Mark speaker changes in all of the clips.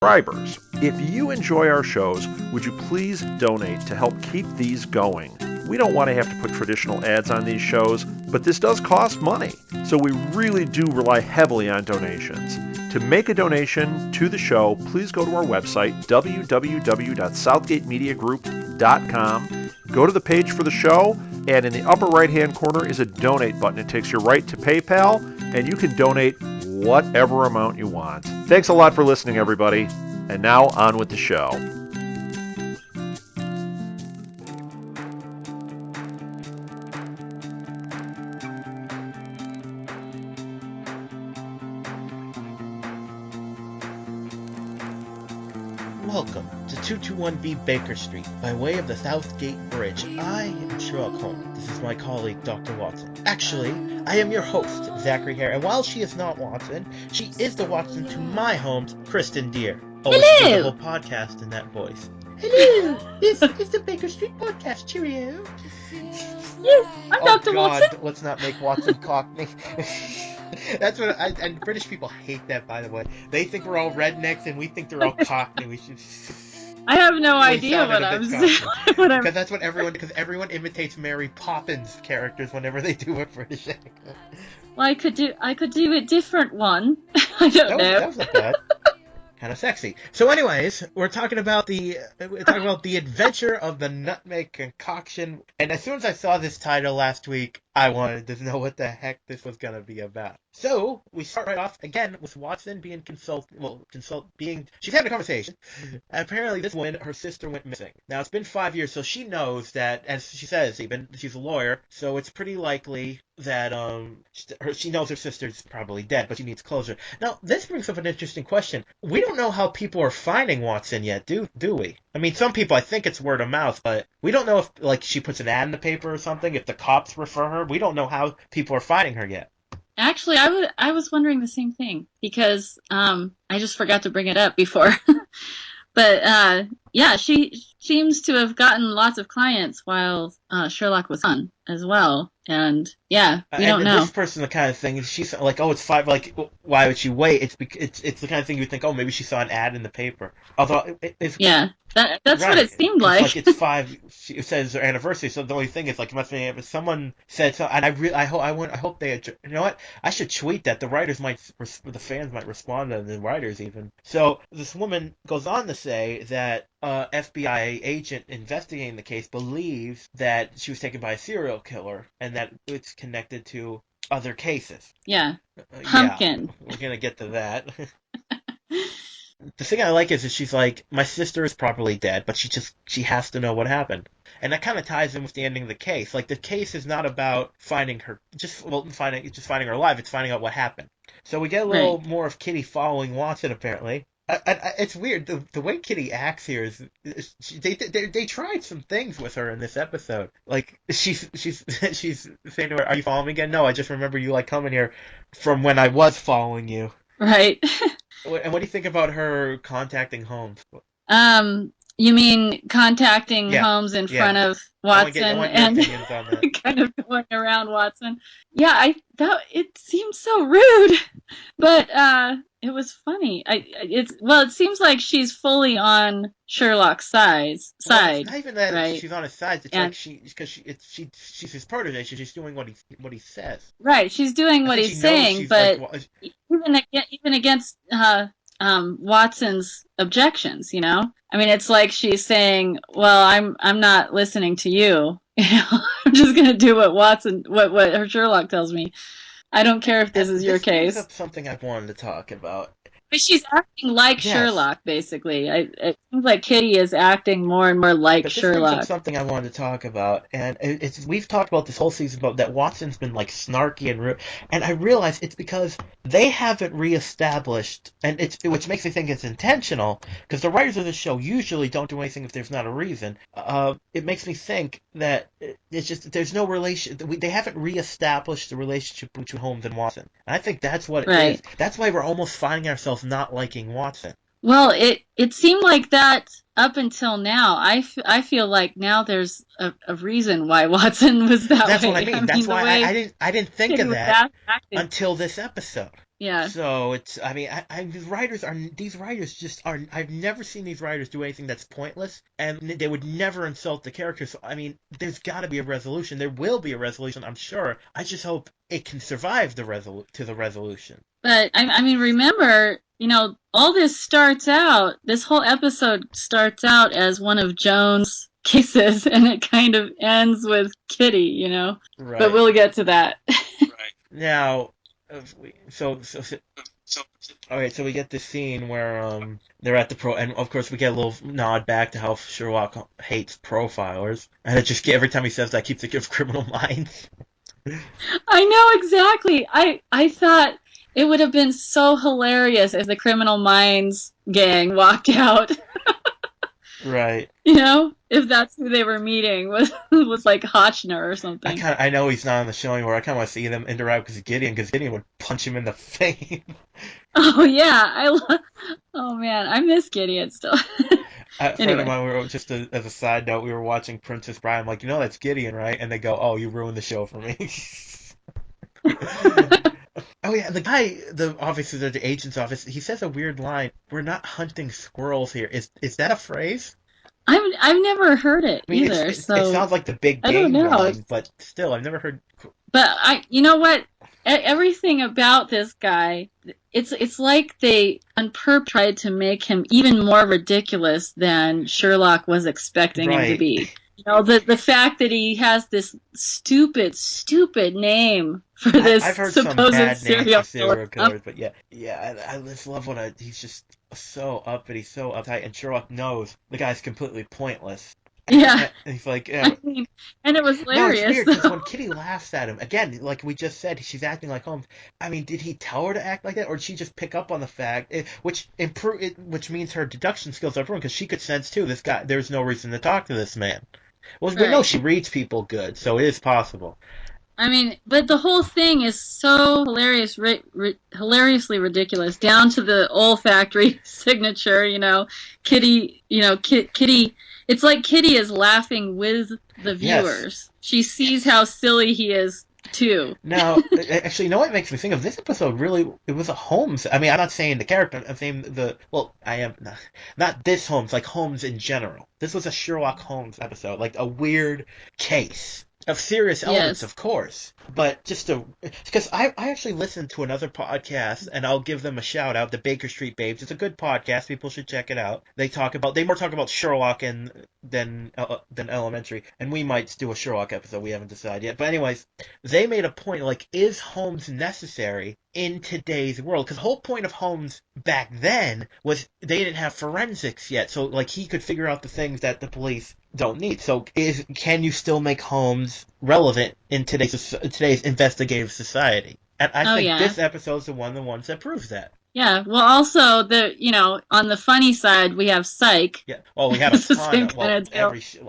Speaker 1: subscribers. If you enjoy our shows, would you please donate to help keep these going? We don't want to have to put traditional ads on these shows, but this does cost money, so we really do rely heavily on donations. To make a donation to the show, please go to our website, www.southgatemediagroup.com. Go to the page for the show, and in the upper right-hand corner is a donate button. It takes you right to PayPal, and you can donate whatever amount you want. Thanks a lot for listening, everybody. And now, on with the show.
Speaker 2: Welcome to 221B Baker Street, by way of the Southgate Bridge. I am Sherlock Holmes. This is my colleague, Dr. Watson. Actually, I am your host, Zachary Hare, and while she is not Watson, she is the Watson to my Holmes, Kristen Deere. Oh, she did the whole podcast in that voice. Hello! This is the Baker Street Podcast. Cheerio!
Speaker 3: Yes, I'm Dr.
Speaker 2: God,
Speaker 3: Watson.
Speaker 2: let's not make Watson Cockney. That's what and British people hate that, by the way. They think we're all rednecks and we think they're all Cockney. We should.
Speaker 3: I have no idea what I'm saying.
Speaker 2: Because that's what because everyone imitates Mary Poppins characters whenever they do a British accent.
Speaker 3: Well, I could do a different one. I don't know.
Speaker 2: That was not bad. Kind of sexy. So, anyways, we're talking about the adventure of the Nutmeg Concoction. And as soon as I saw this title last week, I wanted to know what the heck this was going to be about. So, we start right off, again, with Watson being she's having a conversation. And apparently this woman, her sister, went missing. Now, it's been 5 years, so she knows that, as she says even, she's a lawyer, so it's pretty likely that, she knows her sister's probably dead, but she needs closure. Now, this brings up an interesting question. We don't know how people are finding Watson yet, do we? I mean, some people, I think it's word of mouth, but we don't know if, she puts an ad in the paper or something, if the cops refer her. We don't know how people are finding her yet.
Speaker 3: Actually, I was wondering the same thing, because I just forgot to bring it up before. But, yeah, she seems to have gotten lots of clients while Sherlock was on as well. And, yeah, we don't know.
Speaker 2: This person, the kind of thing, she's like, oh, it's 5, why would she wait? It's the kind of thing you would think, oh, maybe she saw an ad in the paper. Although, it's...
Speaker 3: Yeah, that's right. What it seemed like.
Speaker 2: It's 5, it says their anniversary, so the only thing is, it must be, if someone said so, and I hope they, you know what, I should tweet that, the fans might respond to the writers even. So, this woman goes on to say that FBI agent investigating the case believes that she was taken by a serial killer and that it's connected to other cases.
Speaker 3: Yeah. Pumpkin.
Speaker 2: Yeah, we're going to get to that. The thing I like is that she's like, my sister is probably dead, but she has to know what happened. And that kind of ties in with the ending of the case. Like, the case is not about finding her, finding her alive, it's finding out what happened. So we get a little more of Kitty following Watson, apparently. It's weird. The way Kitty acts here is they tried some things with her in this episode. Like she's saying to her, "Are you following me again?" No, I just remember you coming here from when I was following you.
Speaker 3: Right.
Speaker 2: And what do you think about her contacting Holmes?
Speaker 3: You mean contacting Holmes in front of Watson and kind of going around Watson? Yeah, I thought it seemed so rude, but it was funny. It seems like she's fully on Sherlock's side. Well,
Speaker 2: it's not even that
Speaker 3: right?
Speaker 2: She's on his side. It's she's his protege. She's doing what he says.
Speaker 3: Right, she's doing what he's saying, but even against Watson's objections, I mean, it's like she's saying, well, I'm not listening to you. I'm just going to do what her Sherlock tells me. I don't care if this is your case.
Speaker 2: This is something I've wanted to talk about.
Speaker 3: But she's acting like Sherlock, basically. It seems like Kitty is acting more and more like Sherlock.
Speaker 2: This brings up something I wanted to talk about, and we've talked about this whole season about that Watson's been snarky and rude, and I realize it's because they haven't reestablished, and which makes me think it's intentional, because the writers of the show usually don't do anything if there's not a reason. It makes me think that it's just there's no relation. They haven't reestablished the relationship between Holmes and Watson, and I think that's what it is. That's why we're almost finding ourselves not liking Watson.
Speaker 3: Well, it seemed like that up until now. I feel like now there's a reason why Watson was that way.
Speaker 2: That's what I mean. That's why I didn't think of that until this episode.
Speaker 3: Yeah.
Speaker 2: So it's, I mean, these writers just are, I've never seen these writers do anything that's pointless, and they would never insult the characters. So, I mean, there's got to be a resolution. There will be a resolution, I'm sure. I just hope it can survive the resolution.
Speaker 3: But, I mean, remember, all this whole episode starts out as one of Joan's cases, and it kind of ends with Kitty,
Speaker 2: Right.
Speaker 3: But we'll get to that.
Speaker 2: Right. Now, so okay, so we get this scene where they're at the and of course we get a little nod back to how Sherlock hates profilers, and it just every time he says that, I keep thinking of Criminal Minds.
Speaker 3: I know exactly. I thought it would have been so hilarious if the Criminal Minds gang walked out.
Speaker 2: Right.
Speaker 3: If that's who they were meeting was like Hotchner or something.
Speaker 2: I know he's not on the show anymore. I kind of want to see them interact with Gideon, because Gideon would punch him in the face.
Speaker 3: Oh yeah, oh man, I miss Gideon still.
Speaker 2: A friend of mine, we were just as a side note, we were watching Princess Bride. I'm like, that's Gideon, right? And they go, "Oh, you ruined the show for me." Oh yeah, the guy, obviously the agent's office, he says a weird line. "We're not hunting squirrels here." Is that a phrase?
Speaker 3: I've never heard it either.
Speaker 2: It
Speaker 3: so
Speaker 2: sounds like the big game line, but still, I've never heard.
Speaker 3: But you know what? Everything about this guy, it's like they on purpose tried to make him even more ridiculous than Sherlock was expecting him to be. The fact that he has this stupid name for this
Speaker 2: I've heard
Speaker 3: supposed
Speaker 2: some bad
Speaker 3: serial
Speaker 2: killers, but yeah, I just love when he's just so uppity, so uptight, and Sherlock knows the guy's completely pointless.
Speaker 3: Yeah.
Speaker 2: And he's like,
Speaker 3: I mean, and it was hilarious.
Speaker 2: No, it's weird, because when Kitty laughs at him, again, like we just said, she's acting like Holmes. I mean, did he tell her to act like that, or did she just pick up on the fact, which means her deduction skills are improving, because she could sense, too, this guy, there's no reason to talk to this man. Well, right. No, she reads people good, so it is possible.
Speaker 3: I mean, but the whole thing is so hilariously ridiculous, down to the olfactory signature, Kitty, Kitty, it's like Kitty is laughing with the viewers. Yes. She sees how silly he is, too.
Speaker 2: Now, actually, what makes me think of this episode? Really, it was a Holmes. I mean, I'm not saying the character. I'm saying I am not this Holmes, like Holmes in general. This was a Sherlock Holmes episode, like a weird case of serious elements, yes. Of course, but just because I actually listened to another podcast, and I'll give them a shout out, the Baker Street Babes. It's a good podcast. People should check it out. They more talk about Sherlock than Elementary, and we might do a Sherlock episode. We haven't decided yet, but anyways, they made a point, like, is Holmes necessary in today's world? Because the whole point of Holmes back then was they didn't have forensics yet, so like he could figure out the things that the police don't need. So can you still make Holmes relevant in today's investigative society? And I think this episode's the ones that proves that.
Speaker 3: Yeah, well, also, on the funny side, we have Psych.
Speaker 2: Yeah, well, we have a ton of,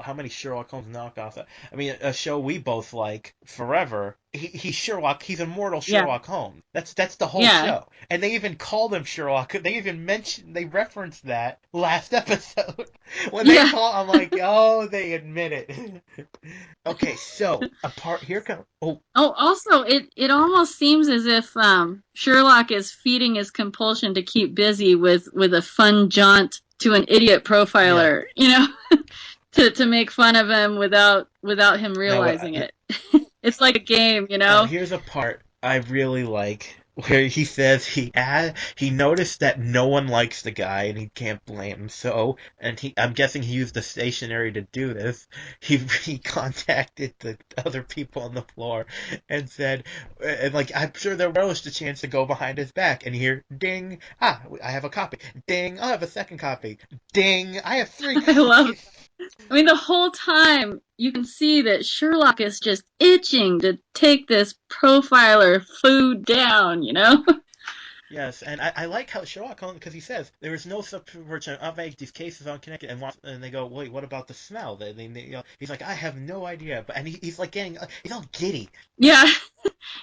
Speaker 2: how many Sherlock Holmes knockoffs? I mean, a show we both like, Forever, he's Sherlock, he's immortal Sherlock Holmes. That's the whole show. And they even called him Sherlock. They referenced that last episode. When they I'm like, oh, they admit it. Okay, so,
Speaker 3: also, it almost seems as if Sherlock is feeding his compulsion to keep busy with a fun jaunt to an idiot profiler, to make fun of him without him realizing it. It's like a game,
Speaker 2: Here's a part I really like, where he says he noticed that no one likes the guy, and he can't blame him. So, and I'm guessing he used the stationery to do this. He contacted the other people on the floor and said, and like, I'm sure they relished the chance to go behind his back and hear, ding, I have a copy. Ding, I have a second copy. Ding, I have 3 copies.
Speaker 3: I love it. I mean, the whole time you can see that Sherlock is just itching to take this profiler food down,
Speaker 2: Yes, and I like how Sherlock Holmes, because he says there is no subversion of these cases unconnected, and they go, wait, what about the smell? He's like, I have no idea, and he's like he's all giddy.
Speaker 3: Yeah,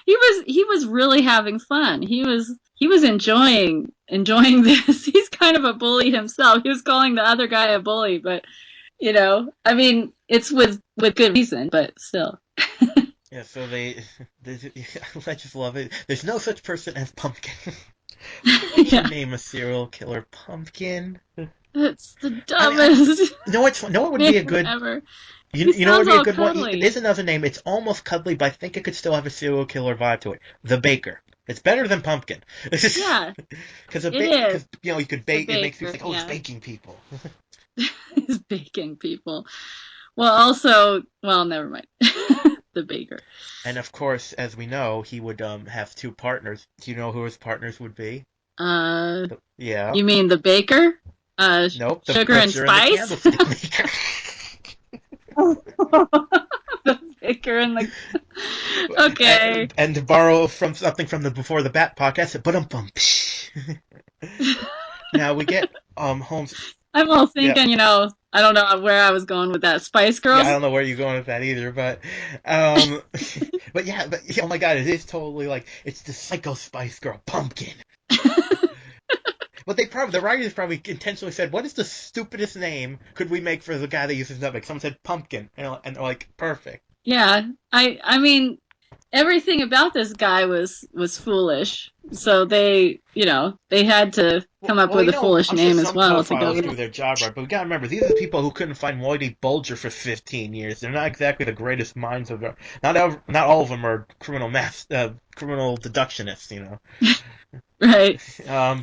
Speaker 3: he was really having fun. He was enjoying this. He's kind of a bully himself. He was calling the other guy a bully, but. I mean, it's with good reason, but still.
Speaker 2: Yeah, so I just love it. There's no such person as Pumpkin.
Speaker 3: Yeah.
Speaker 2: Name a serial killer Pumpkin.
Speaker 3: It's the dumbest
Speaker 2: No, it would be a
Speaker 3: name
Speaker 2: good.
Speaker 3: ever.
Speaker 2: You know, it would
Speaker 3: Sounds
Speaker 2: be a
Speaker 3: all
Speaker 2: good one.
Speaker 3: cuddly.
Speaker 2: It is another name. It's almost cuddly, but I think it could still have a serial killer vibe to it. The Baker. It's better than Pumpkin.
Speaker 3: Yeah,
Speaker 2: Because
Speaker 3: it is.
Speaker 2: you could
Speaker 3: The
Speaker 2: bake. It makes people
Speaker 3: baker,
Speaker 2: think, oh, it's
Speaker 3: yeah.
Speaker 2: baking people.
Speaker 3: He's baking people. Well, also, well, never mind. The baker.
Speaker 2: And of course, as we know, he would have two partners. Do you know who his partners would be?
Speaker 3: Uh,
Speaker 2: Yeah.
Speaker 3: you mean the baker?
Speaker 2: Nope. The
Speaker 3: Sugar and
Speaker 2: butcher and the
Speaker 3: spice?
Speaker 2: candlestick maker.
Speaker 3: The baker and the. Okay.
Speaker 2: And to borrow from something from the Before the Bat podcast, but now we get Holmes.
Speaker 3: I'm all
Speaker 2: Yeah.
Speaker 3: thinking, I don't know where I was going with that. Spice
Speaker 2: Yeah,
Speaker 3: Girls?
Speaker 2: I don't know where you're going with that either, but but oh my god, it is totally like it's the Psycho Spice Girl Pumpkin. But the writers probably intentionally said, "What is the stupidest name could we make for the guy that uses nutmeg?" Someone said Pumpkin, and they're like, perfect.
Speaker 3: Yeah, I mean, everything about this guy was foolish. So they had to come up with a foolish name as well to go with
Speaker 2: do their job right, but we gotta remember these are the people who couldn't find Whitey Bulger for 15 years. They're not exactly the greatest minds of their. Not all of them are criminal deductionists,
Speaker 3: Right.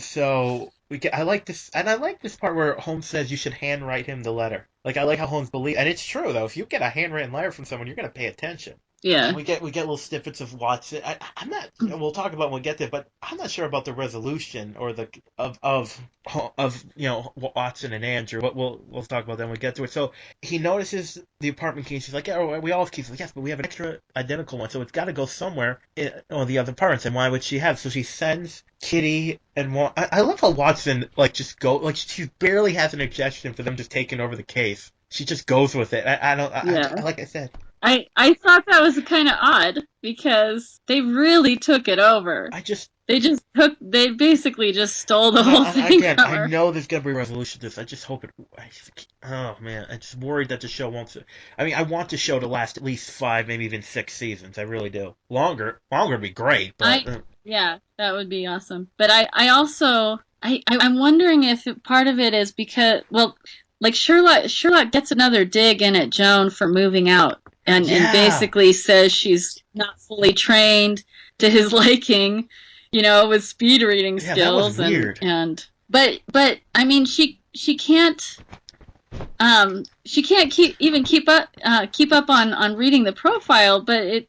Speaker 2: So I like this, and I like this part where Holmes says you should handwrite him the letter. Like I like how Holmes believes, and it's true though. If you get a handwritten letter from someone, you're gonna pay attention.
Speaker 3: Yeah.
Speaker 2: And we get little snippets of Watson. I'm not. We'll talk about when we get there, but I'm not sure about the resolution or the of Watson and Andrew. But we'll talk about that when we get to it. So he notices the apartment keys. He's like, yeah, we all have keys. He's like, yes, but we have an extra identical one, so it's got to go somewhere in the other apartments. And why would she have? So she sends Kitty and I love how Watson just go she barely has an objection for them just taking over the case. She just goes with it. I don't. Like I said.
Speaker 3: I thought that was kind of odd because they really took it over. They basically just stole the whole thing.
Speaker 2: Again, I know there's gonna be a resolution to this. I just hope it. Oh man, I'm just worried that the show won't. I mean, I want the show to last at least 5, maybe even 6 seasons. I really do. Longer would be great. But
Speaker 3: yeah, that would be awesome. But I also I'm wondering if part of it is because like Sherlock gets another dig in at Joan for moving out. And basically says she's not fully trained to his liking, with speed reading skills.
Speaker 2: That was weird.
Speaker 3: But I mean she can't keep up on reading the profile, but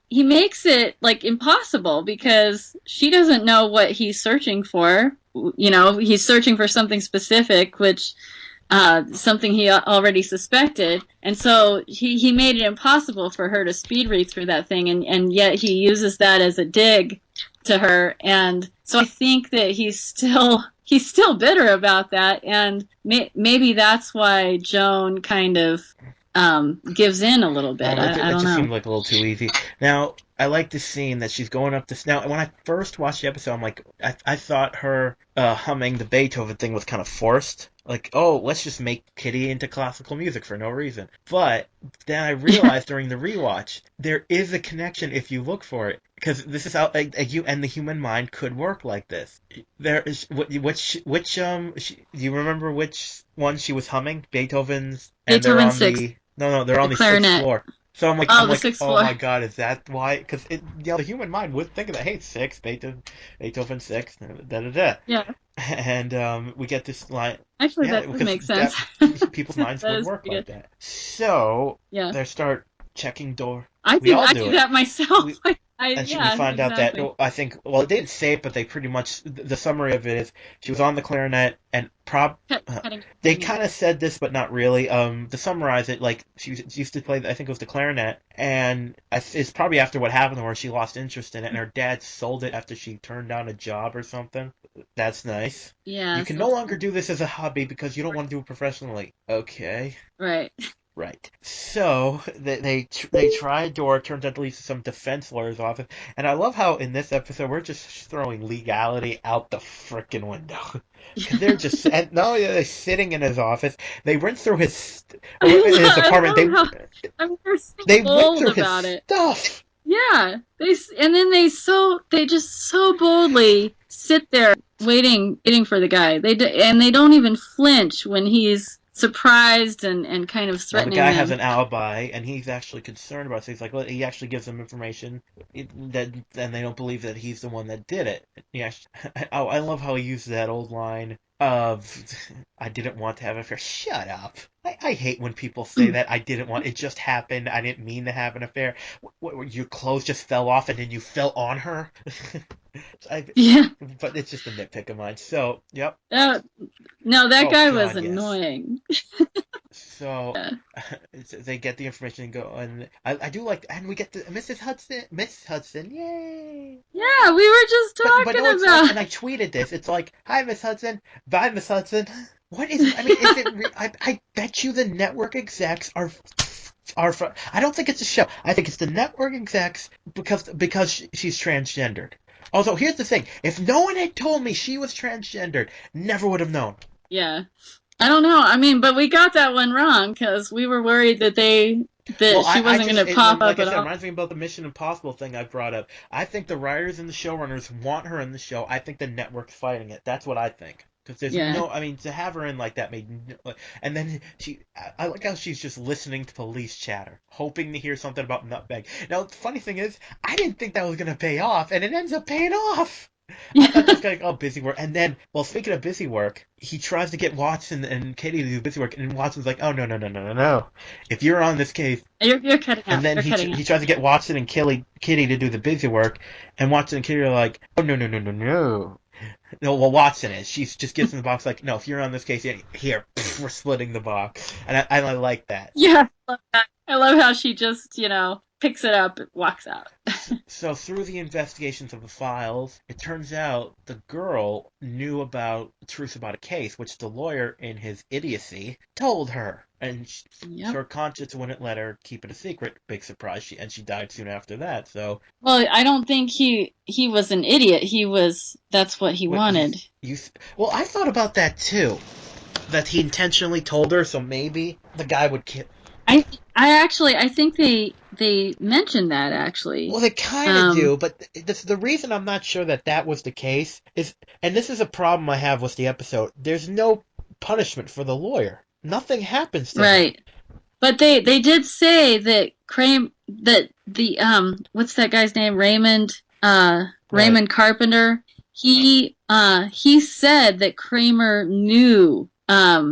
Speaker 3: he makes it impossible because she doesn't know what he's searching for. He's searching for something specific, which something he already suspected, and so he made it impossible for her to speed read through that thing, and yet he uses that as a dig to her, and so I think that he's still bitter about that, and maybe that's why Joan kind of gives in a little bit. I don't know. It
Speaker 2: just seemed like a little too easy. Now, I like the scene that she's going up this. Now, when I first watched the episode, I'm like, I thought her humming the Beethoven thing was kind of forced. Like, oh, let's just make Kitty into classical music for no reason. But then I realized during the rewatch, there is a connection if you look for it. Because this is how and the human mind could work like this. There is which do you remember which one she was humming? Beethoven's. And
Speaker 3: Beethoven 6.
Speaker 2: No, they're on the
Speaker 3: clarinet.
Speaker 2: 6th floor. So I'm like,
Speaker 3: oh
Speaker 2: my god, is that why? Because the human mind would think of that. Hey, 6, Beethoven 6, da.
Speaker 3: Yeah.
Speaker 2: And we get this line.
Speaker 3: Actually, that would make sense.
Speaker 2: People's minds would work like that. So they start checking door.
Speaker 3: I do that myself.
Speaker 2: We find out that I think it didn't say it, but they pretty much the summary of it is she was on the clarinet and they kind of said this, but not really. To summarize it, like she used to play, I think it was the clarinet, and it's probably after what happened to her, she lost interest in it, and her dad sold it after she turned down a job or something. That's nice.
Speaker 3: Yeah.
Speaker 2: You can no longer do this as a hobby because you don't want to do it professionally. Okay.
Speaker 3: Right.
Speaker 2: Right. So they try a door. Turns out to lead to some defense lawyer's office. And I love how in this episode we're just throwing legality out the frickin' window. Because they're just and not only are they sitting in his office, they went through his apartment.
Speaker 3: They're so
Speaker 2: They went through
Speaker 3: bold about
Speaker 2: his
Speaker 3: it.
Speaker 2: stuff.
Speaker 3: Yeah, they just so boldly sit there waiting for the guy. And they don't even flinch when he's surprised and kind of threatening
Speaker 2: the guy
Speaker 3: them.
Speaker 2: has an alibi, and he's actually concerned about it. So he's like, well, he actually gives them information that, and they don't believe that he's the one that did it. Yeah, I love how he uses that old line of, I didn't want to have an affair. Shut up. I hate when people say that. I didn't want, it just happened. I didn't mean to have an affair. Your clothes just fell off and then you fell on her?
Speaker 3: Yeah.
Speaker 2: But it's just a nitpick of mine. So, yep.
Speaker 3: No, that guy was annoying.
Speaker 2: So they get the information and go, and I do like, and we get to Miss Hudson, yay!
Speaker 3: Yeah, we were just talking about.
Speaker 2: Like, and I tweeted this. It's like, hi, Miss Hudson, bye, Miss Hudson. What is it? I mean, is it? I bet you the network execs are. I don't think it's a show. I think it's the network execs because she's transgendered. Although here's the thing: if no one had told me she was transgendered, never would have known.
Speaker 3: Yeah. I don't know. I mean, but we got that one wrong because we were worried that she wasn't going to pop up at all.
Speaker 2: It reminds me about the Mission Impossible thing I brought up. I think the writers and the showrunners want her in the show. I think the network's fighting it. That's what I think. Because there's no, I mean, to have her in like that and then I like how she's just listening to police chatter, hoping to hear something about Nutmeg. Now, the funny thing is, I didn't think that was going to pay off, and it ends up paying off. I thought this guy, busy work. And then, well, speaking of busy work, he tries to get Watson and Katie to do busy work, and Watson's like, oh, no. If you're on this case...
Speaker 3: You're cutting out.
Speaker 2: And then he tries to get Watson and Kitty to do the busy work, and Watson and Kitty are like, oh, no. No, well, Watson is. She just gives him the box like, no, if you're on this case, here, we're splitting the box. And I like that.
Speaker 3: Yeah, I love that. I love how she just, picks it up and walks out.
Speaker 2: So through the investigations of the files, it turns out the girl knew about the truth about a case, which the lawyer, in his idiocy, told her. And her conscience wouldn't let her keep it a secret. Big surprise. She died soon after that. So.
Speaker 3: Well, I don't think he was an idiot. That's what he wanted.
Speaker 2: Well, I thought about that too. That he intentionally told her, so maybe the guy would kill.
Speaker 3: I think they mentioned that, actually.
Speaker 2: Well, they kind of do, but the reason I'm not sure that was the case is, and this is a problem I have with the episode, there's no punishment for the lawyer. Nothing happens to him.
Speaker 3: Right. But they did say that what's that guy's name? Raymond Carpenter. He said that Kramer knew that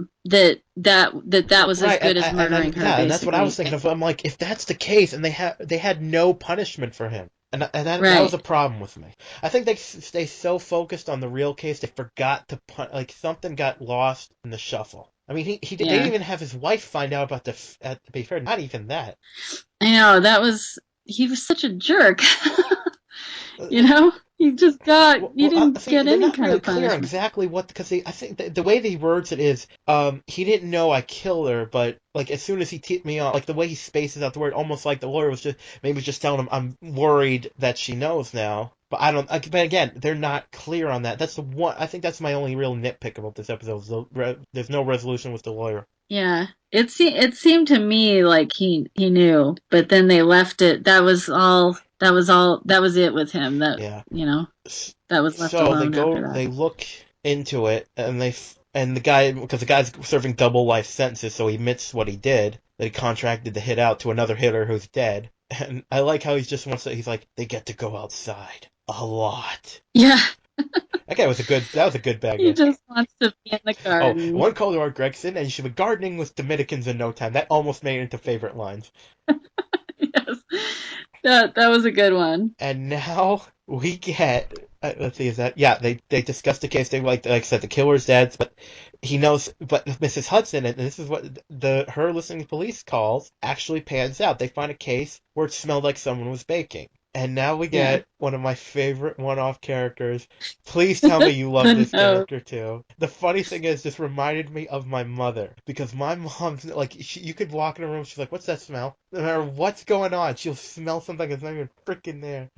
Speaker 3: was as good as murdering her.
Speaker 2: Yeah, and that's what I was thinking of. I'm like, if that's the case, and they had no punishment for him, and that was a problem with me. I think they stay so focused on the real case, they forgot to something got lost in the shuffle. I mean, they didn't even have his wife find out about to be fair, not even that.
Speaker 3: I know, he was such a jerk. He just got, he didn't get any kind of punishment. Clear
Speaker 2: exactly what, because I think the way he words it is, he didn't know I killed her, but as soon as he tipped me off, the way he spaces out the word, almost like the lawyer was just telling him, I'm worried that she knows now. But but again, they're not clear on that. That's the one. I think that's my only real nitpick about this episode. There's no resolution with the lawyer.
Speaker 3: Yeah, it seemed to me like he knew, but then they left it. That was it with him. That was left alone.
Speaker 2: So they look into it, and the guy, because the guy's serving double life sentences, so he admits what he did. That he contracted to hit out to another hitter who's dead. And I like how he's like, they get to go outside a lot.
Speaker 3: Yeah.
Speaker 2: That was a good bag.
Speaker 3: He just wants to be in the garden.
Speaker 2: Oh, one called Art Gregson, and she was gardening with Dominicans in no time. That almost made it into favorite lines.
Speaker 3: Yes. That was a good one.
Speaker 2: And now we get, let's see, is that, yeah, they discussed the case. They, like I said, the killer's dead, but he knows, but Mrs. Hudson, and this is what her listening to police calls, actually pans out. They find a case where it smelled like someone was baking. And now we get one of my favorite one-off characters. Please tell me you love this character too. The funny thing is, this reminded me of my mother, because my mom's like, you could walk in a room, she's like, "What's that smell?" No matter what's going on, she'll smell something that's not even freaking there.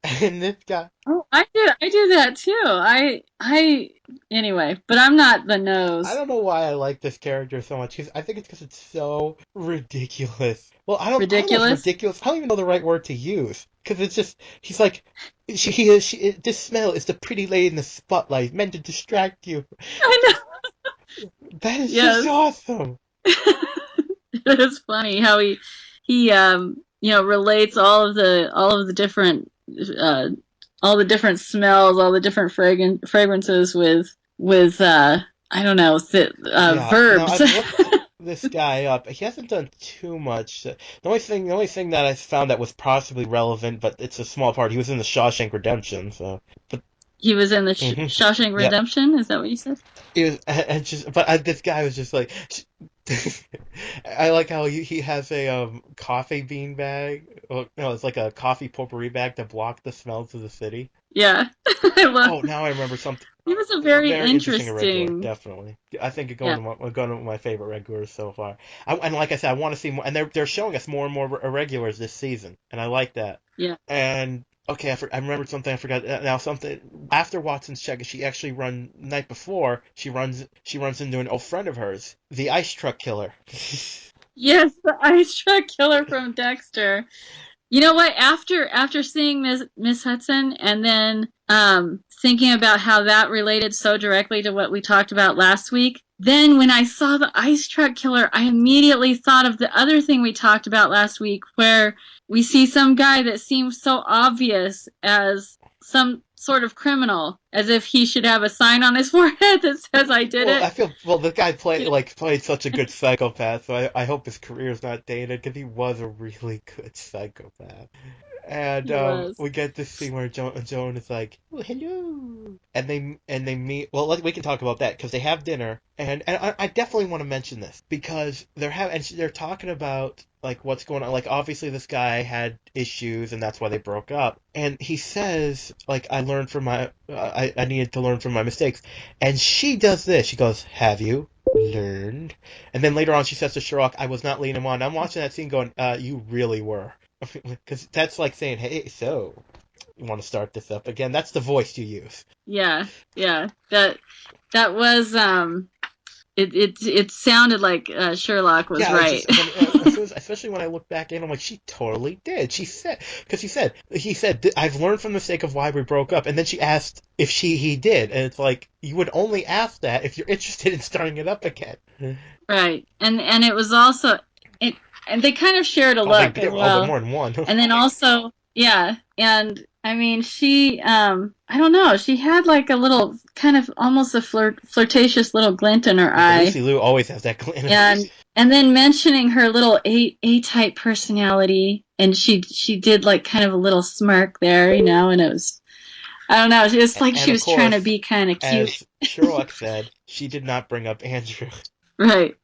Speaker 2: And this guy.
Speaker 3: Oh, I do that too. Anyway, but I'm not the nose.
Speaker 2: I don't know why I like this character so much. I think it's because it's so ridiculous. Well, I don't know if ridiculous. I don't even know the right word to use. Because it's just, he's like, this smell is the pretty lady in the spotlight, meant to distract you.
Speaker 3: I know.
Speaker 2: That is just awesome.
Speaker 3: It is funny how he relates all of the different smells, all the different fragrances with I don't know, verbs.
Speaker 2: No, I've looked this guy up. He hasn't done too much. The only thing that I found that was possibly relevant, but it's a small part. He was in the Shawshank Redemption. But
Speaker 3: he was in the Shawshank Redemption. Is that what you said?
Speaker 2: He was, this guy was just like. I like how he has a coffee bean bag. Well, no, it's like a coffee potpourri bag to block the smells of the city.
Speaker 3: Yeah, I love.
Speaker 2: Now I remember something.
Speaker 3: He was a very interesting
Speaker 2: regular, definitely. I think it's going to my favorite regulars so far. And like I said, I want to see more. And they're showing us more and more irregulars this season, and I like that.
Speaker 3: Yeah.
Speaker 2: And okay, I remembered something I forgot. Now something after Watson's check, she actually night before she runs into an old friend of hers, the ice truck killer.
Speaker 3: Yes, the ice truck killer from Dexter. You know what? After seeing Miss Hudson and then thinking about how that related so directly to what we talked about last week, then when I saw the ice truck killer, I immediately thought of the other thing we talked about last week, where we see some guy that seems so obvious as some sort of criminal, as if he should have a sign on his forehead that says "I did it."
Speaker 2: I feel the guy played such a good psychopath, so I hope his career is not dated, because he was a really good psychopath. And we get this scene where Joan is like, "Oh, hello," and they meet. Well, we can talk about that because they have dinner, and I definitely want to mention this because they're talking about like what's going on. Like obviously this guy had issues, and that's why they broke up. And he says like, I learned from I needed to learn from my mistakes, and she does this. She goes, "Have you learned?" And then later on she says to Sherlock, "I was not leading him on." I'm watching that scene going, "You really were." Because that's like saying, "Hey, so you want to start this up again?" That's the voice you use.
Speaker 3: Yeah. That was it sounded like Sherlock was right.
Speaker 2: Especially when I look back in, I'm like, she totally did. She said, because he said, "I've learned from the mistake of why we broke up," and then she asked if he did, and it's like you would only ask that if you're interested in starting it up again.
Speaker 3: Right, and it was also it. And they kind of shared a look as well.
Speaker 2: More than one.
Speaker 3: And then also, yeah. And I mean, she, I don't know. She had like a little, kind of almost a flirtatious little glint in her eye.
Speaker 2: Lucy Liu always has that glint.
Speaker 3: And then mentioning her little A-type personality, and she did like kind of a little smirk there, and it was, I don't know. It's like she was trying to be kind of cute.
Speaker 2: As Sherlock said, she did not bring up Andrew.
Speaker 3: Right.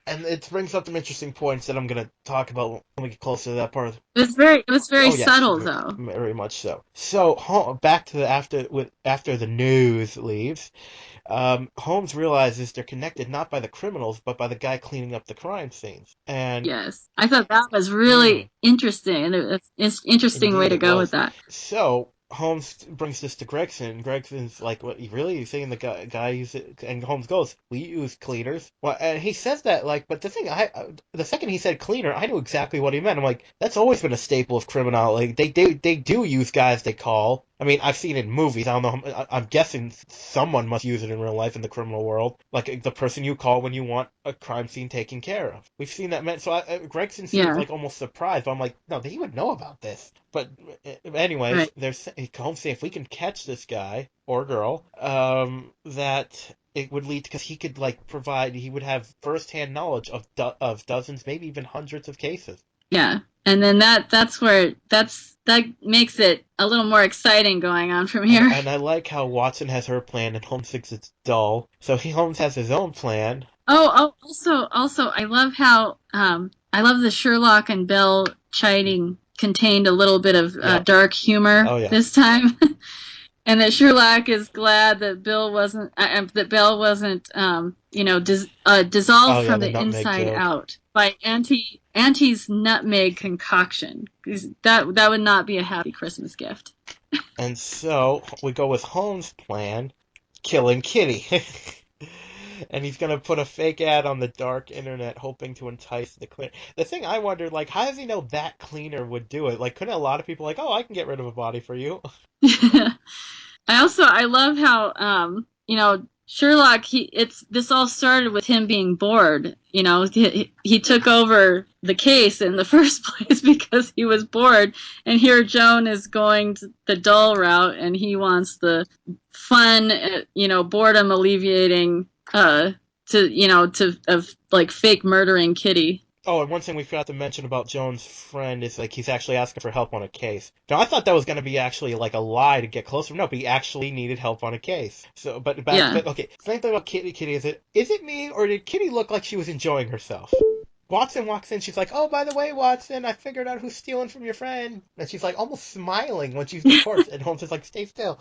Speaker 2: And it brings up some interesting points that I'm going to talk about when we get closer to that part.
Speaker 3: It was very subtle, though.
Speaker 2: Very much so. So back to after the news leaves, Holmes realizes they're connected not by the criminals, but by the guy cleaning up the crime scenes. And
Speaker 3: yes, I thought that was really interesting, and it's an interesting way to go with that.
Speaker 2: So Holmes brings this to Gregson. Gregson's like, "What, really? You saying the guy use it?" And Holmes goes, "We use cleaners." Well, and he says that but the second he said cleaner, I knew exactly what he meant. I'm like, that's always been a staple of criminology. They do use guys they call. I mean, I've seen it in movies. I don't know. I'm guessing someone must use it in real life in the criminal world, like the person you call when you want a crime scene taken care of. We've seen that. So Gregson seems like almost surprised. But I'm like, no, he would know about this. But anyways, Holmes saying if we can catch this guy or girl, that it would lead, because he could he would have firsthand knowledge of dozens, maybe even hundreds of cases.
Speaker 3: Yeah, and then that makes it a little more exciting going on from here.
Speaker 2: And I like how Watson has her plan and Holmes thinks it's dull, so Holmes has his own plan.
Speaker 3: Also, I love how I love the Sherlock and Bell chiding contained a little bit of dark humor this time. And that Sherlock is glad that Belle wasn't, dissolved from the inside out by Auntie's nutmeg concoction. That would not be a happy Christmas gift.
Speaker 2: And so we go with Holmes' plan, killing Kitty. And he's going to put a fake ad on the dark internet hoping to entice the cleaner. The thing I wonder, like, how does he know that cleaner would do it? Like, couldn't a lot of people like, oh, I can get rid of a body for you?
Speaker 3: I love how, Sherlock, this all started with him being bored. He took over the case in the first place because he was bored. And here Joan is going the dull route and he wants the fun, boredom alleviating, fake murdering Kitty.
Speaker 2: Oh, and one thing we forgot to mention about Joan's friend is, like, he's actually asking for help on a case. Now, I thought that was going to be actually, like, a lie to get closer. No, but he actually needed help on a case. So, but okay. Same thing about Kitty. Kitty, is it me, or did Kitty look like she was enjoying herself? Watson walks in, she's like, oh, by the way, Watson, I figured out who's stealing from your friend. And she's, like, almost smiling when she's the corpse, and Holmes is like, stay still.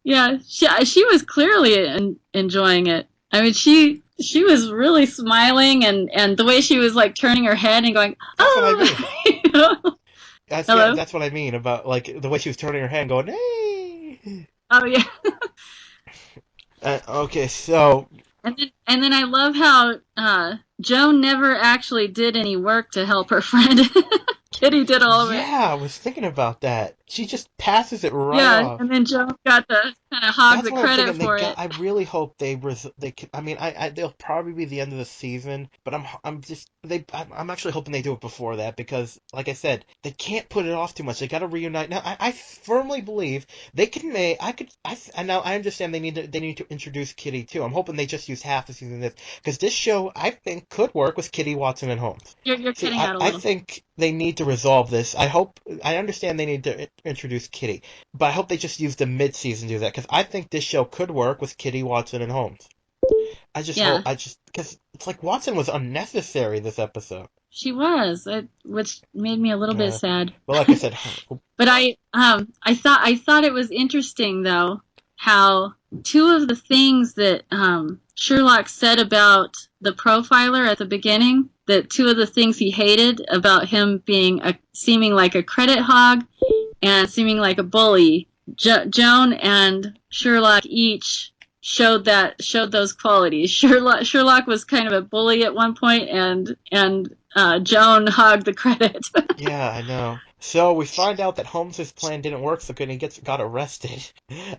Speaker 3: Yeah, she was clearly enjoying it. I mean, she was really smiling, and the way she was, like, turning her head and going, oh!
Speaker 2: That's what I mean. That's what I mean about, like, the way she was turning her head and going, hey!
Speaker 3: Oh, yeah.
Speaker 2: Okay, so...
Speaker 3: And then I love how Joan never actually did any work to help her friend. Kitty did all of it.
Speaker 2: Yeah, I was thinking about that. She just passes it right off.
Speaker 3: And then Joan got the kind of hog the credit for it.
Speaker 2: I really hope they can. I mean, they'll probably be the end of the season, but I'm actually hoping they do it before that because, like I said, they can't put it off too much. They got to reunite. Now, I firmly believe they can make. Now I understand they need to introduce Kitty too. I'm hoping they just use half the season of this because this show I think could work with Kitty, Watson, and Holmes.
Speaker 3: You're kidding out a little.
Speaker 2: I think they need to resolve this. I understand they need to introduce Kitty, but I hope they just use the mid-season to do that because I think this show could work with Kitty, Watson, and Holmes. Hope, because it's like Watson was unnecessary this episode.
Speaker 3: She was, which made me a little bit sad.
Speaker 2: Well, like I said,
Speaker 3: but I thought it was interesting though how two of the things that Sherlock said about the profiler at the beginning, that two of the things he hated about him being seeming like a credit hog and seeming like a bully, Joan and Sherlock each showed those qualities. Sherlock was kind of a bully at one point, and Joan hogged the credit.
Speaker 2: Yeah, I know. So we find out that Holmes's plan didn't work so good and he got arrested.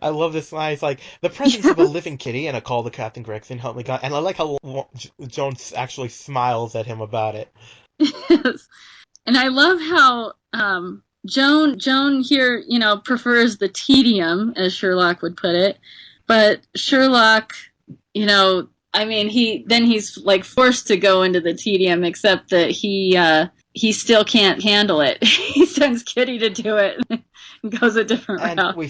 Speaker 2: I love this line. It's like, the presence of a living Kitty and a call to Captain Gregson helped me God. And I like how Jones actually smiles at him about it.
Speaker 3: Yes. And I love how Joan here, prefers the tedium, as Sherlock would put it. But Sherlock, he's like forced to go into the tedium, except that he still can't handle it. He sends Kitty to do it and goes a different route.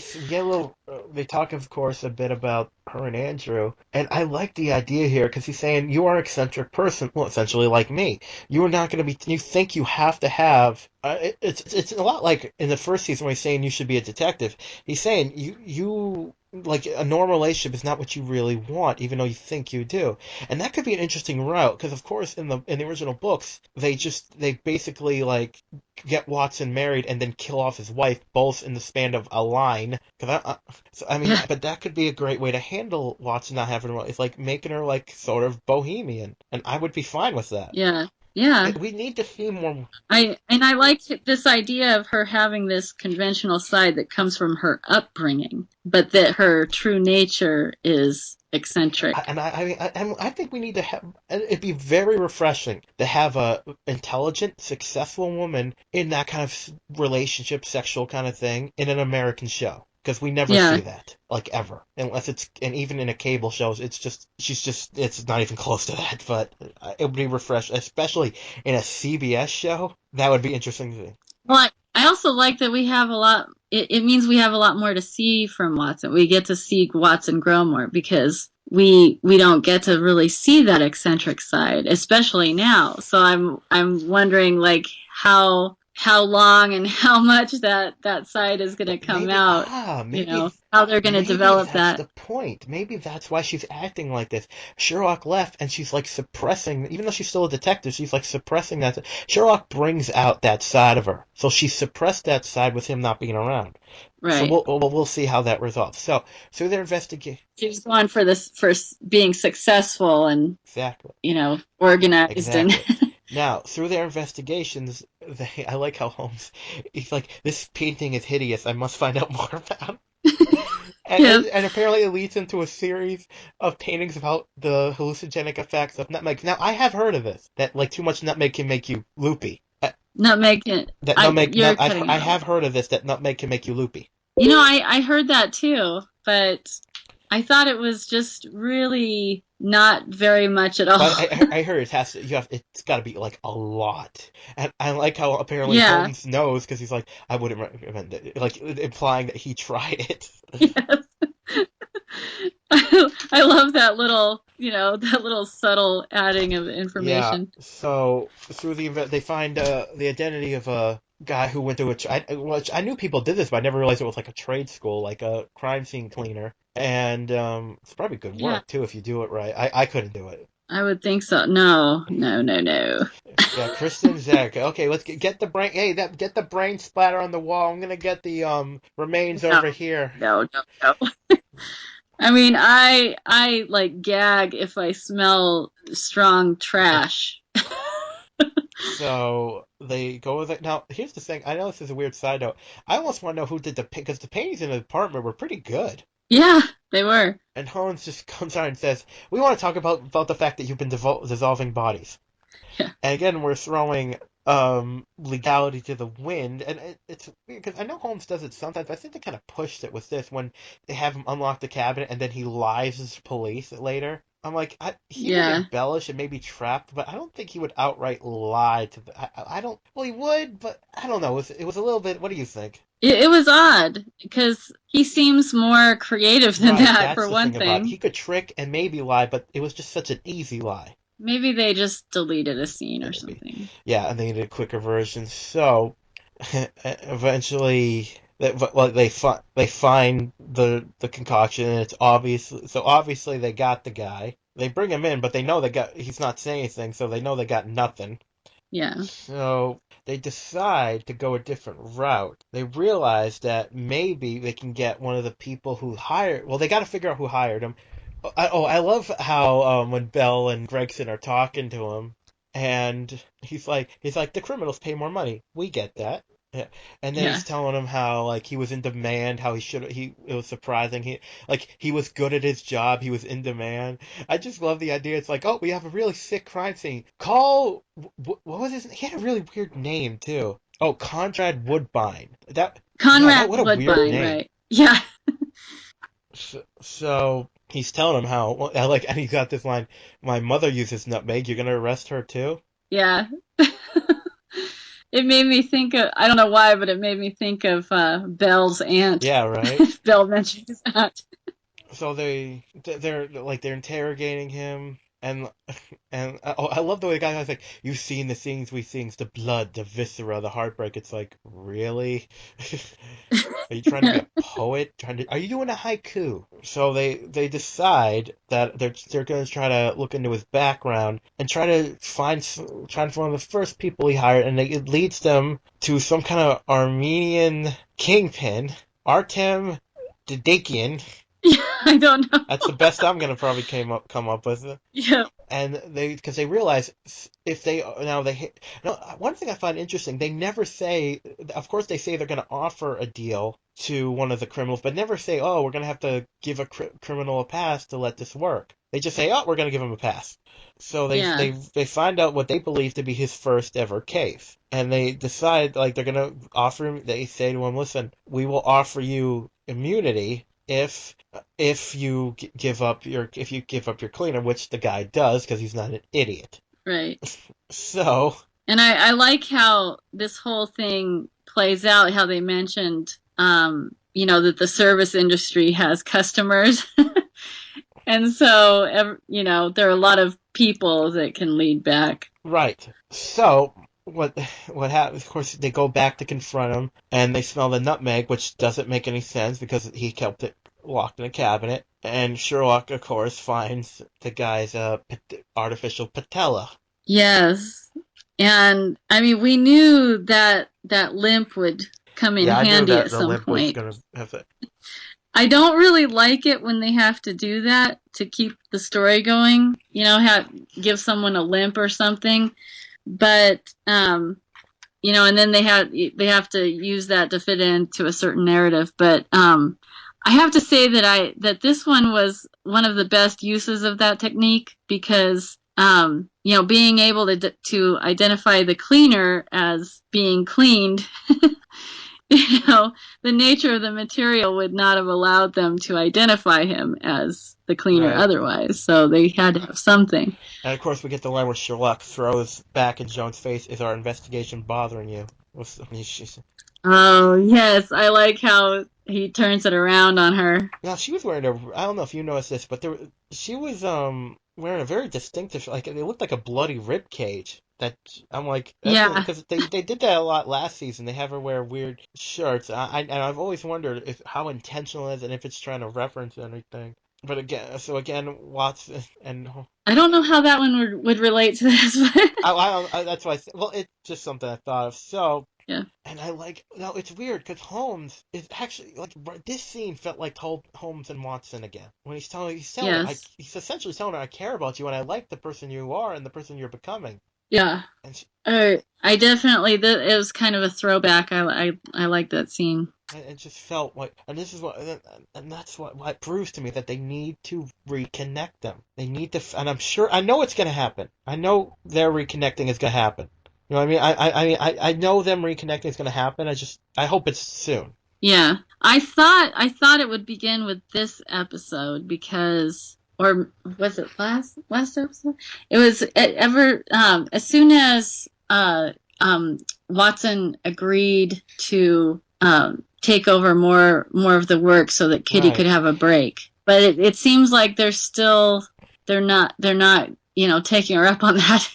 Speaker 2: They talk, of course, a bit about her and Andrew. And I like the idea here because he's saying, you are an eccentric person. Well, essentially like me. You are not going to be, you think you have to have, it's a lot like in the first season when he's saying you should be a detective. He's saying you like a normal relationship is not what you really want, even though you think you do. And that could be an interesting route, because of course in the original books, they basically like get Watson married and then kill off his wife, both in the span of a line. But that could be a great way to handle Watson not having it's like making her like sort of bohemian, and I would be fine with that.
Speaker 3: Yeah. Yeah.
Speaker 2: We need to see more.
Speaker 3: I like this idea of her having this conventional side that comes from her upbringing, but that her true nature is eccentric.
Speaker 2: And I think we need to have. It'd be very refreshing to have a intelligent, successful woman in that kind of relationship, sexual kind of thing in an American show. Because we never see that, like, ever. And even in a cable show, it's not even close to that. But it would be refreshing, especially in a CBS show. That would be interesting to see.
Speaker 3: Well, I also like that we have a lot, it means we have a lot more to see from Watson. We get to see Watson grow more because we don't get to really see that eccentric side, especially now. So I'm wondering, like, how how long and how much that side is going to come out.
Speaker 2: Maybe
Speaker 3: how they're going to develop
Speaker 2: that's
Speaker 3: that.
Speaker 2: the point. Maybe that's why she's acting like this. Sherlock left, and she's like suppressing, even though she's still a detective, she's like suppressing that. Sherlock brings out that side of her, so she suppressed that side with him not being around.
Speaker 3: Right.
Speaker 2: So we'll see how that resolves. So through their investigation,
Speaker 3: she's going for being successful and
Speaker 2: exactly,
Speaker 3: organized.
Speaker 2: Exactly.
Speaker 3: And
Speaker 2: Now, through their investigations, I like how Holmes, he's like, this painting is hideous. I must find out more about it. And apparently it leads into a series of paintings about the hallucinogenic effects of nutmeg. Now, I have heard of this, that like too much nutmeg can make you loopy.
Speaker 3: Nutmeg.
Speaker 2: I have heard of this, that nutmeg can make you loopy.
Speaker 3: I heard that too, but I thought it was just really not very much at all.
Speaker 2: But I heard it's got to be like a lot, and I like how apparently Holmes knows, because he's like, I wouldn't recommend it, like implying that he tried it.
Speaker 3: Yes. I love that little subtle adding of information.
Speaker 2: Yeah. So through they find the identity of a guy who went to which I knew people did this, but I never realized it was like a trade school, like a crime scene cleaner. And it's probably good work too if you do it right. I couldn't do it.
Speaker 3: I would think so. No.
Speaker 2: Yeah, Kristen Zek. Okay, let's get the brain. Hey, get the brain splatter on the wall. I'm gonna get the remains over here.
Speaker 3: No. I mean, I like gag if I smell strong trash.
Speaker 2: So they go with it. Now, here's the thing. I know this is a weird side note. I almost want to know who did because the paintings in the apartment were pretty good.
Speaker 3: Yeah, they were.
Speaker 2: And Holmes just comes out and says, "We want to talk about the fact that you've been dissolving bodies."
Speaker 3: Yeah.
Speaker 2: And again, we're throwing legality to the wind, and it's weird because I know Holmes does it sometimes, but I think they kind of pushed it with this when they have him unlock the cabinet and then he lies as police later. I'm like, he would embellish and maybe trap, but I don't think he would outright lie to I don't. Well, he would, but I don't know. It was a little bit. What do you think?
Speaker 3: It was odd because he seems more creative than that. For one thing,
Speaker 2: he could trick and maybe lie, but it was just such an easy lie.
Speaker 3: Maybe they just deleted a scene or something.
Speaker 2: Yeah, and they needed a quicker version. So eventually, they find the concoction, and it's obviously they got the guy. They bring him in, but they know he's not saying anything, so they know they got nothing.
Speaker 3: Yeah.
Speaker 2: So they decide to go a different route. They realize that maybe they can get one of the people who hired. Well, they got to figure out who hired him. I love how when Bell and Gregson are talking to him, and he's like, the criminals pay more money. We get that. Yeah. And then he's telling him how like he was in demand, how it was surprising. He was good at his job, he was in demand. I just love the idea. It's like, oh, we have a really sick crime scene. Call what was his? He had a really weird name too. Oh, Conrad Woodbine. What a
Speaker 3: Woodbine,
Speaker 2: weird name.
Speaker 3: Right? Yeah.
Speaker 2: So he's telling him how, and he got this line, "My mother uses nutmeg. You're gonna arrest her too?"
Speaker 3: Yeah. It made me think of, I don't know why, but it made me think of Belle's aunt.
Speaker 2: Yeah, right.
Speaker 3: Belle mentions that.
Speaker 2: So they're interrogating him, and I love the way the guy was like, "You've seen the things we see, the blood, the viscera, the heartbreak." It's like, really? Are you trying to be a poet? Are you doing a haiku? So they decide that they're going to try to look into his background and try to find one of the first people he hired, and it leads them to some kind of Armenian kingpin, Artem Dedekian.
Speaker 3: I don't know.
Speaker 2: That's the best I'm gonna probably come up with.
Speaker 3: Yeah.
Speaker 2: And because they realize one thing I find interesting, they never say. Of course, they say they're gonna offer a deal to one of the criminals, but never say, "Oh, we're gonna have to give a criminal a pass to let this work." They just say, "Oh, we're gonna give him a pass." So they find out what they believe to be his first ever case, and they decide like they're gonna offer him. They say to him, "Listen, we will offer you immunity if you give up your cleaner," which the guy does because he's not an idiot.
Speaker 3: Right.
Speaker 2: So.
Speaker 3: And I like how this whole thing plays out. How they mentioned, that the service industry has customers, and so there are a lot of people that can lead back.
Speaker 2: Right. So what happens? Of course, they go back to confront him, and they smell the nutmeg, which doesn't make any sense because he kept it locked in a cabinet. And Sherlock, of course, finds the guy's artificial patella.
Speaker 3: Yes, and I mean, we knew that limp would come in handy
Speaker 2: I knew that
Speaker 3: at
Speaker 2: the
Speaker 3: some
Speaker 2: limp
Speaker 3: point.
Speaker 2: was going to have it.
Speaker 3: I don't really like it when they have to do that to keep the story going. Give someone a limp or something, but and then they have to use that to fit into a certain narrative. But I have to say that this one was one of the best uses of that technique because being able to identify the cleaner as being cleaned. The nature of the material would not have allowed them to identify him as the cleaner otherwise, so they had to have something.
Speaker 2: And of course, we get the line where Sherlock throws back in Joan's face, "Is our investigation bothering you?"
Speaker 3: Oh, yes, I like how he turns it around on her.
Speaker 2: Now, she was wearing I don't know if you noticed this, but she was wearing a very distinctive, like, it looked like a bloody rib cage. That I'm like, because they did that a lot last season. They have her wear weird shirts. And I've always wondered how intentional it is and if it's trying to reference anything. But again, Watson and
Speaker 3: I don't know how that one would relate to this.
Speaker 2: that's why. Well, it's just something I thought of. So.
Speaker 3: Yeah.
Speaker 2: And it's weird because Holmes is actually, like, this scene felt like Holmes and Watson again. When he's telling her, he's essentially telling her, "I care about you and I like the person you are and the person you're becoming."
Speaker 3: Yeah. And I definitely, it was kind of a throwback. I like that scene.
Speaker 2: It just felt like, and this is that's what it proves to me that they need to reconnect them. They need to, and I know it's going to happen. I know their reconnecting is going to happen. You know what I mean? I know them reconnecting is going to happen. I hope it's soon.
Speaker 3: Yeah, I thought it would begin with this episode because, or was it last episode? It was as soon as Watson agreed to take over more of the work so that Kitty could have a break. But it seems like they're not taking her up on that.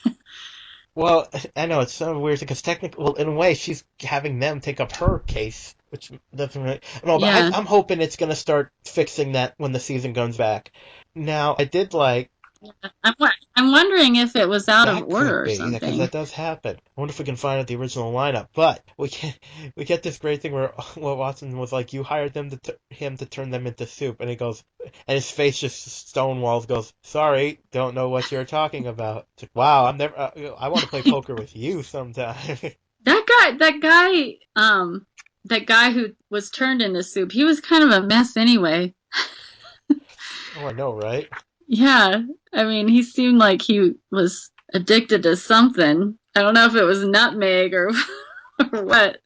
Speaker 2: Well, I know it's so weird because technically, well, in a way, she's having them take up her case, which doesn't really. No, but I'm hoping it's going to start fixing that when the season comes back. Now, I did like.
Speaker 3: I'm wondering if it was out of order or something.
Speaker 2: Because that does happen. I wonder if we can find out the original lineup. But we get this great thing where Watson was like, "You hired him to turn them into soup," and he goes, and his face just stonewalls. Goes, "Sorry, don't know what you're talking about." It's like, wow, I want to play poker with you sometime.
Speaker 3: That guy who was turned into soup, he was kind of a mess anyway.
Speaker 2: Oh, I know, right?
Speaker 3: Yeah, I mean, he seemed like he was addicted to something. I don't know if it was nutmeg or what.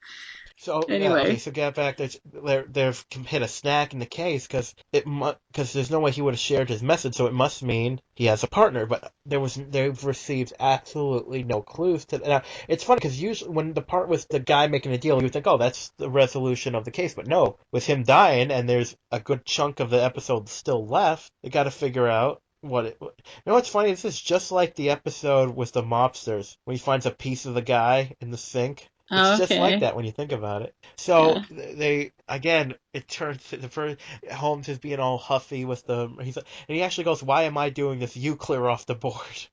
Speaker 2: So
Speaker 3: anyway,
Speaker 2: so get back. They've hit a snack in the case because there's no way he would have shared his message, so it must mean he has a partner. But they've received absolutely no clues to. Now, it's funny because usually when the part was the guy making a deal, you would think, oh, that's the resolution of the case. But no, with him dying and there's a good chunk of the episode still left, they got to figure out. You know what's funny? This is just like the episode with the mobsters when he finds a piece of the guy in the sink. It's just like that when you think about it. So it turns to the first Holmes is being all huffy with and he actually goes, "Why am I doing this? You clear off the board."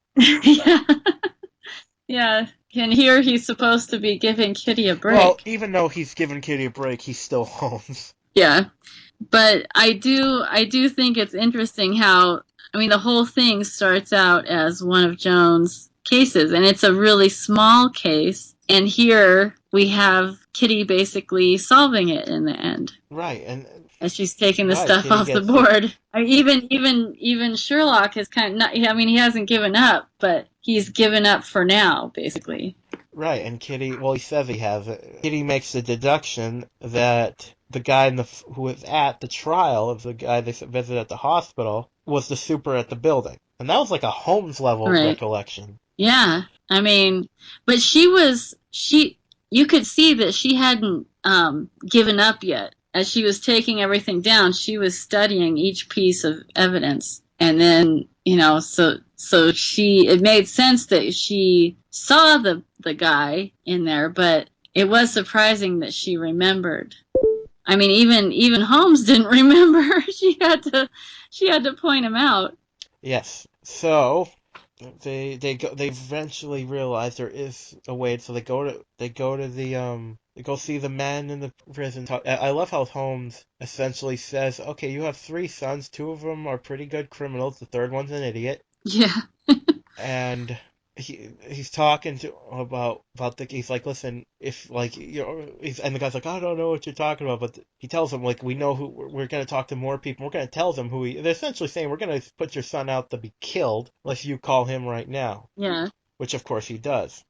Speaker 3: Yeah. And here he's supposed to be giving Kitty a break.
Speaker 2: Well, even though he's giving Kitty a break, he's still Holmes.
Speaker 3: Yeah, but I do think it's interesting how, I mean, the whole thing starts out as one of Joan's cases, and it's a really small case. And here we have Kitty basically solving it in the end.
Speaker 2: Right, and
Speaker 3: as she's taking the stuff Kitty off the board. Even Sherlock has kind of not. I mean, he hasn't given up, but he's given up for now, basically.
Speaker 2: Right, and Kitty. Well, he says he has it. Kitty makes the deduction that the guy who was at the trial of the guy they visited at the hospital was the super at the building, and that was like a Holmes level recollection.
Speaker 3: Yeah, I mean, but you could see that she hadn't given up yet. As she was taking everything down, she was studying each piece of evidence. And then, so it made sense that she saw the guy in there, but it was surprising that she remembered. I mean, even Holmes didn't remember. She had to point him out.
Speaker 2: Yes. So they eventually realize there is a way. So they go to they go see the man in the prison. I love how Holmes essentially says, "Okay, you have 3 sons. 2 of them are pretty good criminals. The third one's an idiot."
Speaker 3: Yeah.
Speaker 2: And he's talking to about he's like, listen, if like and the guy's like, I don't know what you're talking about, but he tells him, like, we know who we're going to talk to more people. We're going to tell them they're essentially saying, we're going to put your son out to be killed unless you call him right now.
Speaker 3: Yeah.
Speaker 2: Which of course he does.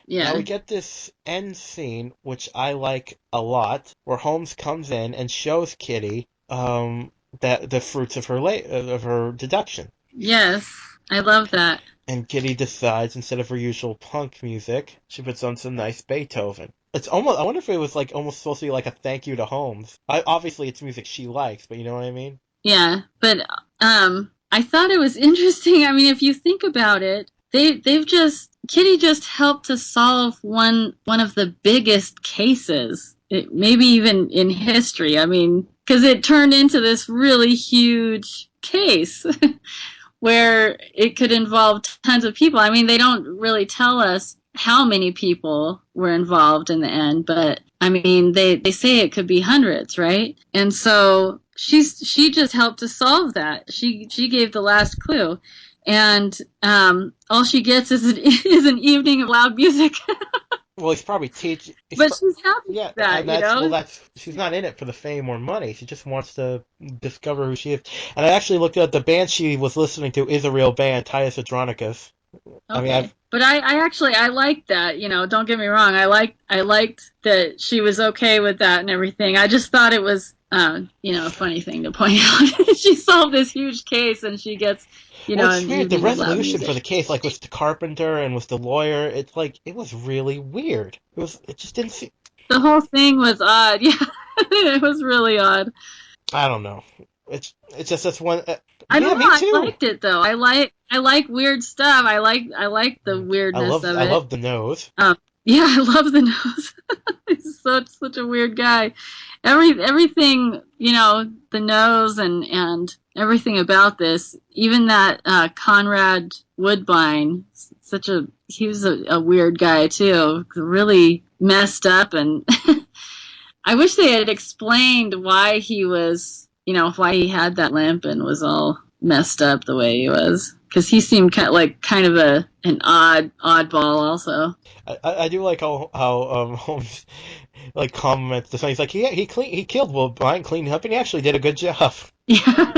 Speaker 3: Yeah.
Speaker 2: Now we get this end scene, which I like a lot, where Holmes comes in and shows Kitty that the fruits of her deduction.
Speaker 3: Yes, I love that.
Speaker 2: And Kitty decides, instead of her usual punk music, she puts on some nice Beethoven. It's almost, I wonder if it was like almost supposed to be like a thank you to Holmes. Obviously it's music she likes, but you know what I mean?
Speaker 3: Yeah, but I thought it was interesting. I mean, if you think about it, Kitty just helped to solve one of the biggest cases, maybe even in history. I mean, because it turned into this really huge case. Where it could involve tons of people. I mean, they don't really tell us how many people were involved in the end, but I mean, they say it could be hundreds, right? And so she just helped to solve that. She gave the last clue, and all she gets is an evening of loud music.
Speaker 2: Well, he's probably teaching.
Speaker 3: But she's happy with that,
Speaker 2: well, she's not in it for the fame or money. She just wants to discover who she is. And I actually looked at the band she was listening to is a real band, Titus Andronicus.
Speaker 3: Okay. But I liked that, don't get me wrong. I liked that she was okay with that and everything. I just thought it was, a funny thing to point out. She solved this huge case and she gets,
Speaker 2: it's weird. The resolution for the case, like with the carpenter and with the lawyer, it's like, it was really weird. It just didn't seem...
Speaker 3: The whole thing was odd. Yeah. It was really odd.
Speaker 2: I don't know. It's just this one...
Speaker 3: I don't know. I liked it though. I like weird stuff. I like the weirdness of it.
Speaker 2: I love the nose.
Speaker 3: Yeah, I love the nose. He's such a weird guy. Everything, the nose and everything about this. Even that Conrad Woodbine, he was a weird guy too. Really messed up, and I wish they had explained why he was, why he had that limp and was all messed up the way he was. Because he seemed kind of an oddball also.
Speaker 2: I do like how Holmes like comments the thing. He's like, he killed Woodbine, cleaned up, and he actually did a good job.
Speaker 3: Yeah.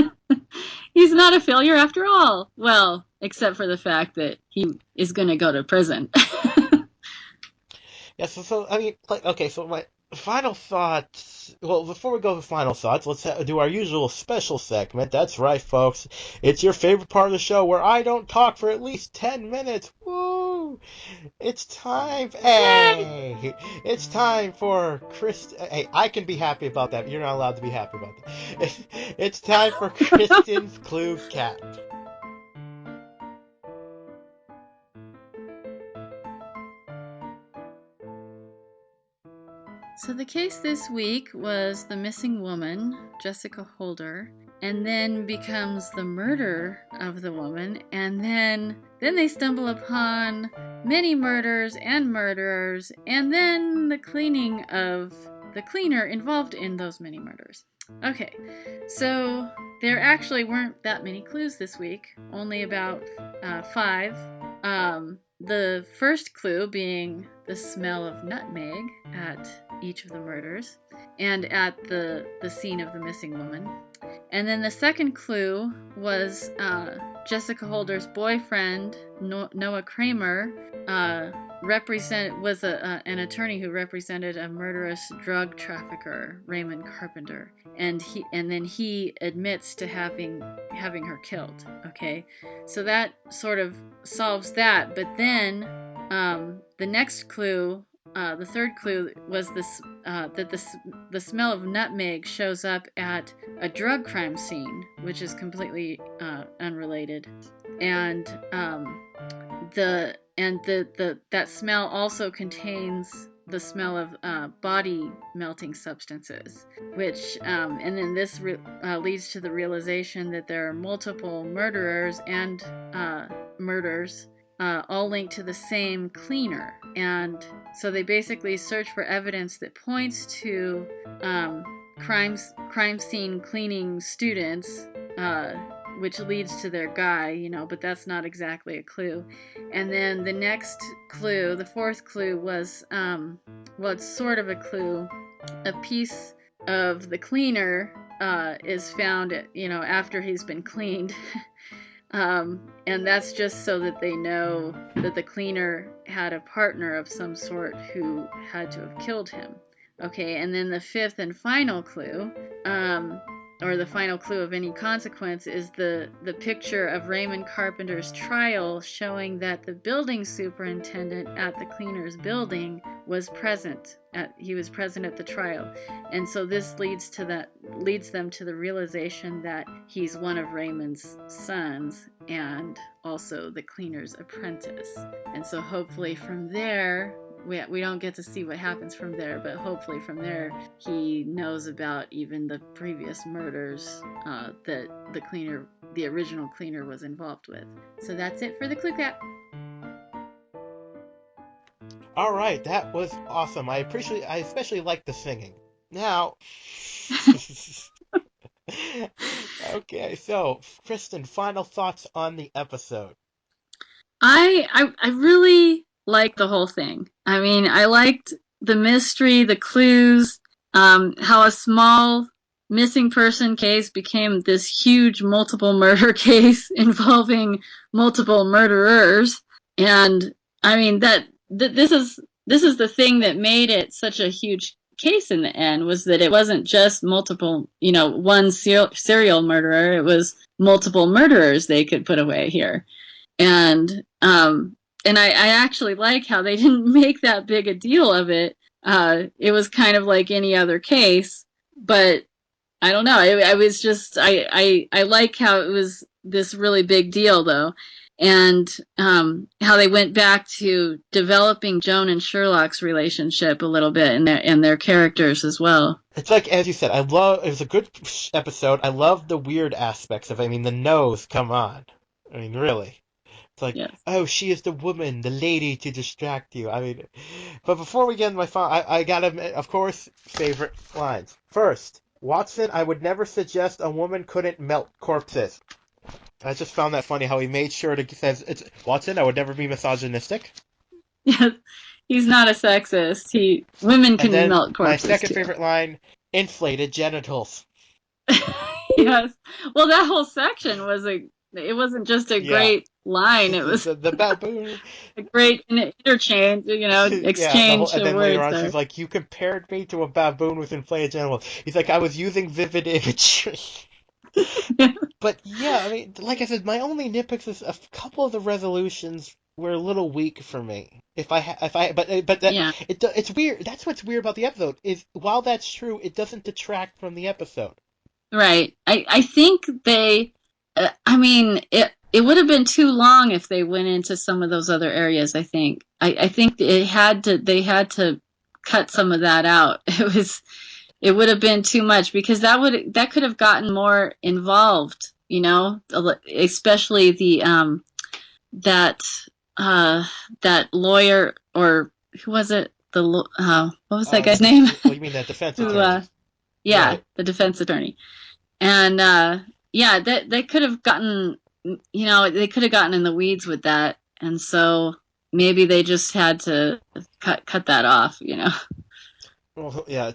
Speaker 3: He's not a failure after all. Well, except for the fact that he is going to go to prison.
Speaker 2: Yeah, so I mean, okay, so my final thoughts. Well, before we go to final thoughts, let's do our usual special segment. That's right, folks. It's your favorite part of the show where I don't talk for at least 10 minutes. Woo! It's time. Hey! It's time for Hey, I can be happy about that. You're not allowed to be happy about that. It's time for Kristen's Clue Cap.
Speaker 3: So the case this week was the missing woman, Jessica Holder, and then becomes the murder of the woman, and then they stumble upon many murders and murderers, and then the cleaner involved in those many murders. Okay, so there actually weren't that many clues this week, only about 5. The first clue being the smell of nutmeg at each of the murders and at the scene of the missing woman. And then the second clue was Jessica Holder's boyfriend, Noah Kramer, was an attorney who represented a murderous drug trafficker, Raymond Carpenter, and then he admits to having her killed. Okay, so that sort of solves that. But then the next clue the third clue was this that the smell of nutmeg shows up at a drug crime scene, which is completely unrelated, and that smell also contains the smell of body melting substances, which and then this leads to the realization that there are multiple murderers and murders all linked to the same cleaner. And so they basically search for evidence that points to crime scene cleaning students, which leads to their guy, but that's not exactly a clue. And then the next clue, the fourth clue, was it's sort of a clue. A piece of the cleaner is found, after he's been cleaned. And that's just so that they know that the cleaner had a partner of some sort who had to have killed him. Okay, and then the fifth and final clue, or the final clue of any consequence, is the picture of Raymond Carpenter's trial, showing that the building superintendent at the cleaner's building was present. He was present at the trial, and so this leads them to the realization that he's one of Raymond's sons and also the cleaner's apprentice. And so hopefully from there, we don't get to see what happens from there, but hopefully from there he knows about even the previous murders that the original cleaner was involved with. So that's it for the Clue Cap.
Speaker 2: All right, that was awesome. I especially like the singing. Now, okay, so Kristen, final thoughts on the episode.
Speaker 3: I really liked the whole thing. I mean, I liked the mystery, the clues, how a small missing person case became this huge multiple murder case involving multiple murderers. And I mean this is the thing that made it such a huge case in the end, was that it wasn't just multiple, one serial murderer. It was multiple murderers they could put away here. And I actually like how they didn't make that big a deal of it. It was kind of like any other case, but I don't know. I was just I like how it was this really big deal though, and how they went back to developing Joan and Sherlock's relationship a little bit and their characters as well.
Speaker 2: It's like, as you said, it was a good episode. I love the weird aspects of it. I mean, the nose, come on. I mean, really. It's like, yes. Oh, she is the woman, the lady to distract you. I mean, but before we get into my final, I got to, of course, favorite lines. First, Watson, I would never suggest a woman couldn't melt corpses. I just found that funny how he made sure to says, it's Watson, I would never be misogynistic.
Speaker 3: Yes, he's not a sexist. Women can melt corpses.
Speaker 2: My second favorite line, inflated genitals.
Speaker 3: Yes. Well, that whole section it wasn't just a great line. It was
Speaker 2: the baboon.
Speaker 3: A great interchange, exchange
Speaker 2: and then
Speaker 3: of
Speaker 2: later on,
Speaker 3: words.
Speaker 2: She's like, "You compared me to a baboon with inflated genitals." He's like, "I was using vivid imagery." But yeah, I mean, like I said, my only nitpicks is a couple of the resolutions were a little weak for me. It's weird. That's what's weird about the episode is while that's true, it doesn't detract from the episode.
Speaker 3: Right. I think they. It would have been too long if they went into some of those other areas. I think they had to cut some of that out. It would have been too much because that could have gotten more involved, especially the that lawyer, or who was it? What was that guy's name?
Speaker 2: What do you mean, that defense attorney?
Speaker 3: Right. The defense attorney. And they could have gotten, they could have gotten in the weeds with that, and so maybe they just had to cut that off,
Speaker 2: Well, yeah,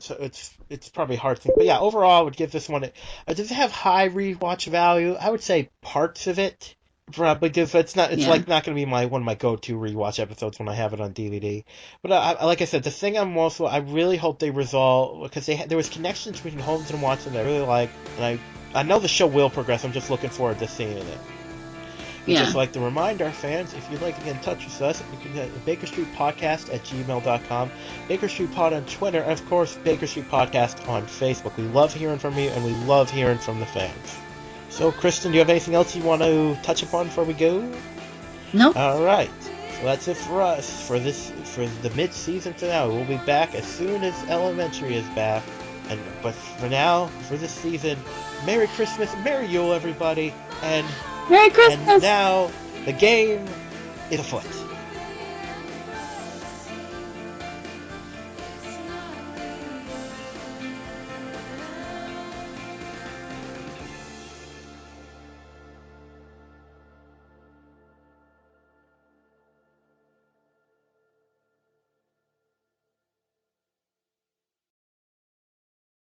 Speaker 2: it's probably a hard thing, but yeah, overall, I would give this one. Does it have high rewatch value? I would say parts of it, probably, because it's not going to be one of my go-to rewatch episodes when I have it on DVD. But like I said, the thing I really hope they resolve, because there was connections between Holmes and Watson that I really like, and I know the show will progress. I'm just looking forward to seeing it. We'd just like to remind our fans, if you'd like to get in touch with us, you can get Baker Street Podcast at gmail.com, Baker Street Pod on Twitter, and of course, Baker Street Podcast on Facebook. We love hearing from you, and we love hearing from the fans. So, Kristen, do you have anything else you want to touch upon before we go?
Speaker 3: Nope.
Speaker 2: All right. So that's it for us for the mid-season finale. We'll be back as soon as Elementary is back. But for now, for this season, Merry Christmas, Merry Yule, everybody, and
Speaker 3: Merry Christmas.
Speaker 2: And now the game is afoot.